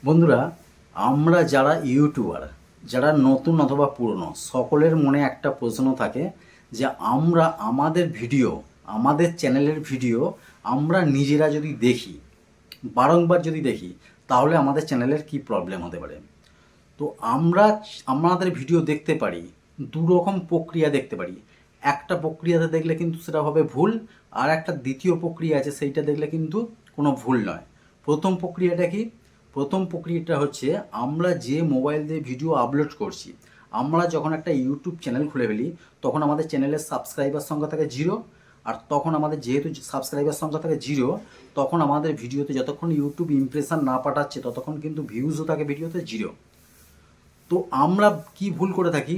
বন্ধুরা, আমরা যারা ইউটিউবার, যারা নতুন অথবা পুরনো, সকলের মনে একটা প্রশ্ন থাকে যে আমরা আমাদের ভিডিও, আমাদের চ্যানেলের ভিডিও আমরা নিজেরা যদি দেখি, বারংবার যদি দেখি, তাহলে আমাদের চ্যানেলের কি প্রবলেম হতে পারে। তো আমরা আমাদের ভিডিও দেখতে পারি, দু রকম প্রক্রিয়া দেখতে পারি। একটা প্রক্রিয়াতে দেখলে কিন্তু সেটা হবে ভুল, আর একটা দ্বিতীয় প্রক্রিয়া আছে, সেইটা দেখলে কিন্তু কোনো ভুল নয়। প্রথম প্রক্রিয়াটা কি? প্রথম প্রক্রিয়াটা হচ্ছে আমরা যে মোবাইল দিয়ে ভিডিও আপলোড করছি, আমরা যখন একটা ইউটিউব চ্যানেল খুলে ফেলি, তখন আমাদের চ্যানেলের সাবস্ক্রাইবার সংখ্যা থাকে 0। আর তখন আমাদের যেহেতু সাবস্ক্রাইবার সংখ্যা থাকে 0, তখন আমাদের ভিডিওতে যতক্ষণ ইউটিউব ইমপ্রেশন না পাঠাচ্ছে ততক্ষণ কিন্তু ভিউজও থাকে ভিডিওতে 0। তো আমরা কি ভুল করে থাকি?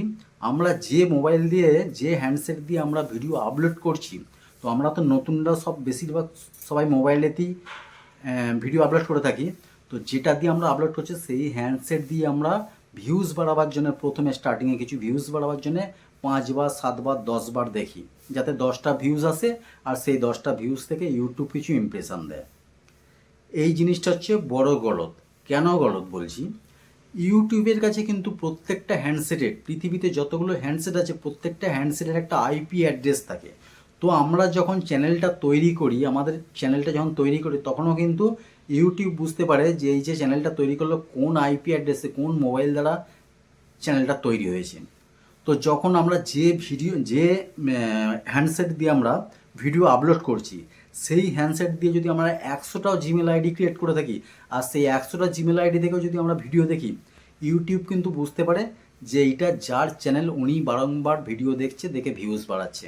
আমরা যে মোবাইল দিয়ে, যে হ্যান্ডসেট দিয়ে আমরা ভিডিও আপলোড করছি, তো আমরা তো নতুনরা সব বেশিরভাগ সবাই মোবাইলেতেই ভিডিও আপলোড করে থাকি। তো যেটা দিয়ে আমরা আপলোড করছি সেই হ্যান্ডসেট দিয়ে আমরা ভিউজ বাড়াবার জন্য প্রথমে স্টার্টিংয়ে কিছু ভিউজ বাড়াবার জন্য 5 বার 7 বার 10 বার দেখি, যাতে 10টা ভিউজ আসে, আর সেই 10টা ভিউজ থেকে ইউটিউব কিছু ইমপ্রেশন দেয়। এই জিনিসটা হচ্ছে বড় গলদ। কেন গলদ বলছি? ইউটিউবের কাছে কিন্তু প্রত্যেকটা হ্যান্ডসেটের, পৃথিবীতে যতগুলো হ্যান্ডসেট আছে প্রত্যেকটা হ্যান্ডসেটের একটা আইপি অ্যাড্রেস থাকে। তো আমরা যখন চ্যানেলটা তৈরি করি, আমাদের চ্যানেলটা যখন তৈরি করি, তখনও কিন্তু ইউটিউব বুঝতে পারে যে এই যে চ্যানেলটা তৈরি করলো কোন আইপি অ্যাড্রেসে, কোন মোবাইল দ্বারা চ্যানেলটা তৈরি হয়েছে। তো যখন আমরা যে হ্যান্ডসেট দিয়ে আমরা ভিডিও আপলোড করছি, সেই হ্যান্ডসেট দিয়ে যদি আমরা 100টাও জিমেল আইডি ক্রিয়েট করে থাকি, আর সেই 100টা জিমেল আইডি থেকেও যদি আমরা ভিডিও দেখি, ইউটিউব কিন্তু বুঝতে পারে যে এইটা যার চ্যানেল, উনি বারংবার ভিডিও দেখছে, দেখে ভিউজ বাড়াচ্ছে।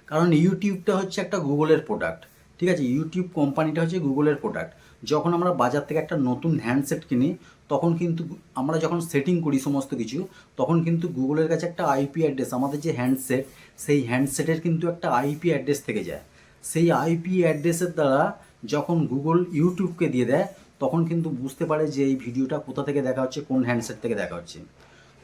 কারণ ইউটিউবটা হচ্ছে একটা গুগলের প্রোডাক্ট, ঠিক আছে? ইউটিউব কোম্পানিটা হচ্ছে গুগলের প্রোডাক্ট। যখন আমরা বাজার থেকে একটা নতুন হ্যান্ডসেট কিনি, তখন কিন্তু আমরা যখন সেটিং করি সমস্ত কিছু, তখন কিন্তু গুগলের কাছে একটা আইপি অ্যাড্রেস, আমাদের যে হ্যান্ডসেট, সেই হ্যান্ডসেটের কিন্তু একটা আইপি অ্যাড্রেস থেকে যায়। সেই আইপি অ্যাড্রেসের দ্বারা যখন গুগল ইউটিউবকে দিয়ে দেয়, তখন কিন্তু বুঝতে পারে যে এই ভিডিওটা কোথা থেকে দেখা হচ্ছে, কোন হ্যান্ডসেট থেকে দেখা হচ্ছে।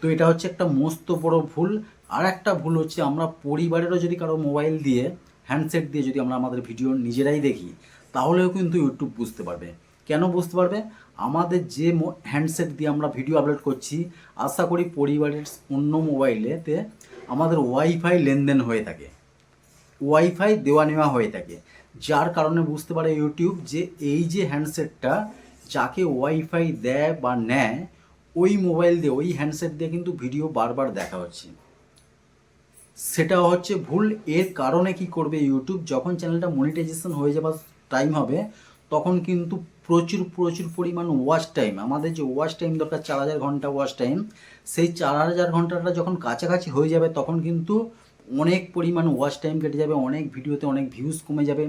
তো এটা হচ্ছে একটা মস্ত বড় ভুল। আর একটা ভুল হচ্ছে, আমরা পরিবারেরও যদি কারো মোবাইল দিয়ে, হ্যান্ডসেট দিয়ে যদি আমরা আমাদের ভিডিও নিজেরাই দেখি, তাহলেও কিন্তু ইউটিউব বুঝতে পারবে। কেন বুঝতে পারবে? আমাদের যে হ্যান্ডসেট দিয়ে আমরা ভিডিও আপলোড করছি, আশা করি পরিবারের অন্য মোবাইলেতে আমাদের ওয়াইফাই লেনদেন হয়ে থাকে, ওয়াইফাই দেওয়া নেওয়া হয়ে থাকে, যার কারণে বুঝতে পারে ইউটিউব যে এই যে হ্যান্ডসেটটা যাকে ওয়াইফাই দেয় বা নেয়, ওই মোবাইল দিয়ে, ওই হ্যান্ডসেট দিয়ে কিন্তু ভিডিও বারবার দেখা হচ্ছে। সেটা হচ্ছে ভুল। এর কারণে কি করবে ইউটিউব, যখন চ্যানেলটা মনিটাইজেশন হয়ে যাবার টাইম হবে, তখন কিন্তু প্রচুর প্রচুর পরিমাণ ওয়াচ টাইম, আমাদের যে ওয়াচ টাইম দরকার 4000 ঘন্টা ওয়াচ টাইম, সেই 4000 ঘন্টাটা যখন কাছাকাছি হয়ে যাবে, তখন কিন্তু অনেক পরিমাণ ওয়াচ টাইম কেটে যাবে, অনেক ভিডিওতে অনেক ভিউজ কমে যাবে।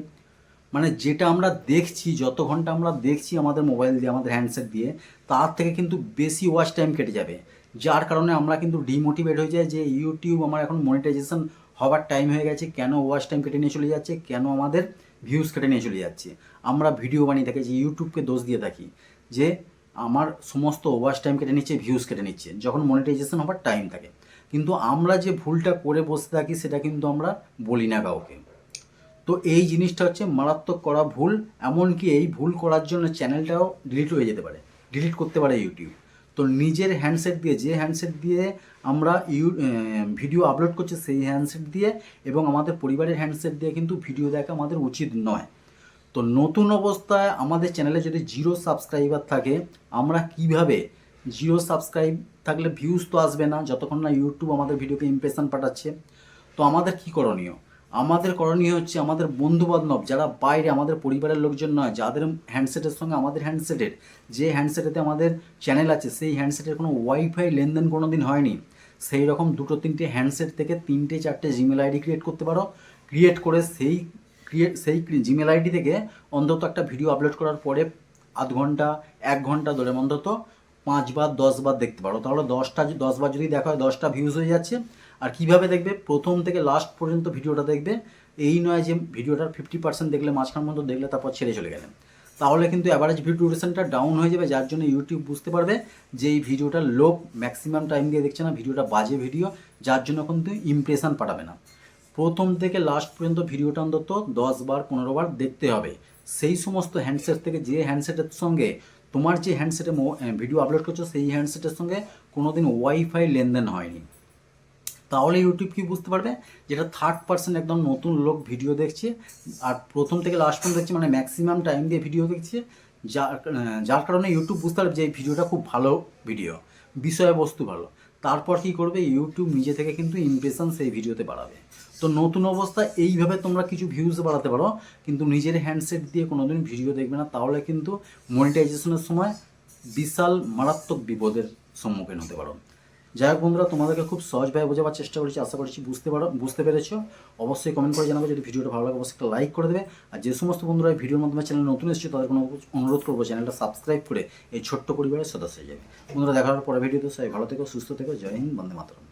মানে যেটা আমরা দেখছি, যত ঘন্টা আমরা দেখছি আমাদের মোবাইল দিয়ে, আমাদের হ্যান্ডসেট দিয়ে, তার থেকে কিন্তু বেশি ওয়াচ টাইম কেটে যাবে। যার কারণে আমরা কিন্তু ডিমোটিভেট হয়ে যাই যে ইউটিউব আমার এখন মনিটাইজেশন হওয়ার টাইম হয়ে গেছে, কেন ওয়াচ টাইম কেটে নিয়ে চলে যাচ্ছে, কেন আমাদের ভিউজ কেটে নিয়ে চলে যাচ্ছে। আমরা ভিডিও বানিয়ে থাকি, যে ইউটিউবকে দোষ দিয়ে থাকি যে আমার সমস্ত ওয়াচ টাইম কেটে নিচ্ছে, ভিউজ কেটে নিচ্ছে, যখন মনিটাইজেশন হওয়ার টাইম থাকে। কিন্তু আমরা যে ভুলটা করে বসে থাকি, সেটা কিন্তু আমরা বলি না কাউকে। তো এই জিনিসটা হচ্ছে মারাত্মক করা ভুল। এমনকি এই ভুল করার জন্য চ্যানেলটাও ডিলিট হয়ে যেতে পারে, ডিলিট করতে পারে ইউটিউব। তো নিজের হ্যান্ডসেট দিয়ে, যে হ্যান্ডসেট দিয়ে আমরা ভিডিও আপলোড করছি, সেই হ্যান্ডসেট দিয়ে এবং আমাদের পরিবারের হ্যান্ডসেট দিয়ে কিন্তু ভিডিও দেখা আমাদের উচিত নয়। তো নতুন অবস্থায় আমাদের চ্যানেলে যদি 0 সাবস্ক্রাইবার থাকে, আমরা কিভাবে, 0 সাবস্ক্রাইব থাকলে ভিউজ তো আসবে না যতক্ষণ না ইউটিউব আমাদের ভিডিওকে ইমপ্রেশন পাঠাচ্ছে। তো আমাদের কি করণীয়? আমাদের করণীয় হচ্ছে আমাদের বন্ধুবান্ধব যারা বাইরে, আমাদের পরিবারের লোকজন নয়, যাদের হ্যান্ডসেটের সঙ্গে আমাদের হ্যান্ডসেটের, যে হ্যান্ডসেটেতে আমাদের চ্যানেল আছে, সেই হ্যান্ডসেটের কোনো ওয়াইফাই লেনদেন কোনো দিন হয়নি, সেই রকম 2-3টে হ্যান্ডসেট থেকে 3-4টে জিমেল আইডি ক্রিয়েট করতে পারো। ক্রিয়েট করে সেই জিমেল আইডি থেকে অন্তত একটা ভিডিও আপলোড করার পরে আধ ঘন্টা 1 ঘন্টা ধরে অন্তত 5 বার 10 বার দেখতে পারো। তাহলে 10বার যদি দেখা হয়, 10টা ভিউজ হয়ে যাচ্ছে। আর কিভাবে দেখবে? প্রথম থেকে লাস্ট পর্যন্ত ভিডিওটা দেখবে। এই নয় যে ভিডিওটার 50% দেখলে, মাঝখান মতো দেখলে, তারপর ছেড়ে চলে গেলেন। তাহলে কিন্তু অ্যাভারেজ ভিডিও ডিউরেশনটা ডাউন হয়ে যাবে, যার জন্য ইউটিউব বুঝতে পারবে যে এই ভিডিওটা লোক ম্যাক্সিমাম টাইম দিয়ে দেখছে না, ভিডিওটা বাজে ভিডিও, যার জন্য কিন্তু ইমপ্রেশন পাঠাবে না। প্রথম থেকে লাস্ট পর্যন্ত ভিডিওটা অন্তত 10 বার 15 বার দেখতে হবে। সেই সমস্ত হ্যান্ডসেট থেকে, যে হ্যান্ডসেটের সঙ্গে তোমার যে হ্যান্ডসেটে ভিডিও আপলোড করছো সেই হ্যান্ডসেটের সঙ্গে কোনো দিন ওয়াইফাই লেনদেন হয়নি। তাহলে ইউটিউব কি বুঝতে পারবে যেটা থার্ড পার্সন একদম নতুন লোক ভিডিও দেখছে, আর প্রথম থেকে লাস্ট পর্যন্ত দেখছে, মানে ম্যাক্সিমাম টাইম দিয়ে ভিডিও দেখছে, যার কারণে ইউটিউব বুঝতে পারবে যে এই ভিডিওটা খুব ভালো ভিডিও, বিষয়বস্তু ভালো। তারপর কি করবে, ইউটিউব নিজে থেকে কিন্তু ইমপ্রেশন সেই ভিডিওতে বাড়াবে। তো নতুন অবস্থা এইভাবে তোমরা কিছু ভিউজ বাড়াতে পারো, কিন্তু নিজের হ্যান্ডসেট দিয়ে কোনোদিন ভিডিও দেখবে না, তাহলে কিন্তু মনিটাইজেশনের সময় বিশাল মারাত্মক বিপদের সম্মুখীন হতে পারো। যাই হোক বন্ধুরা, তোমাদেরকে খুব সহজভাবে বোঝাবার চেষ্টা করেছি, আশা করছি বুঝতে পেরেছো। অবশ্যই কমেন্ট করে জানাবে, যদি ভিডিওটা ভালো লাগে অবশ্যই একটা লাইক করে দেবে। আর যে সমস্ত বন্ধুরা এই ভিডিওর মাধ্যমে চ্যানেল নতুন এসেছে তাদের কোনো অনুরোধ করবো চ্যানেলটা সাবস্ক্রাইব করে এই ছোট্ট পরিবারের সদস্য হয়ে যাবে। বন্ধুরা, দেখা হওয়ার পরে ভিডিওতে সবাই ভালো থেকো, সুস্থ থেকো। জয় হিন্দ, বন্দে মাতরম।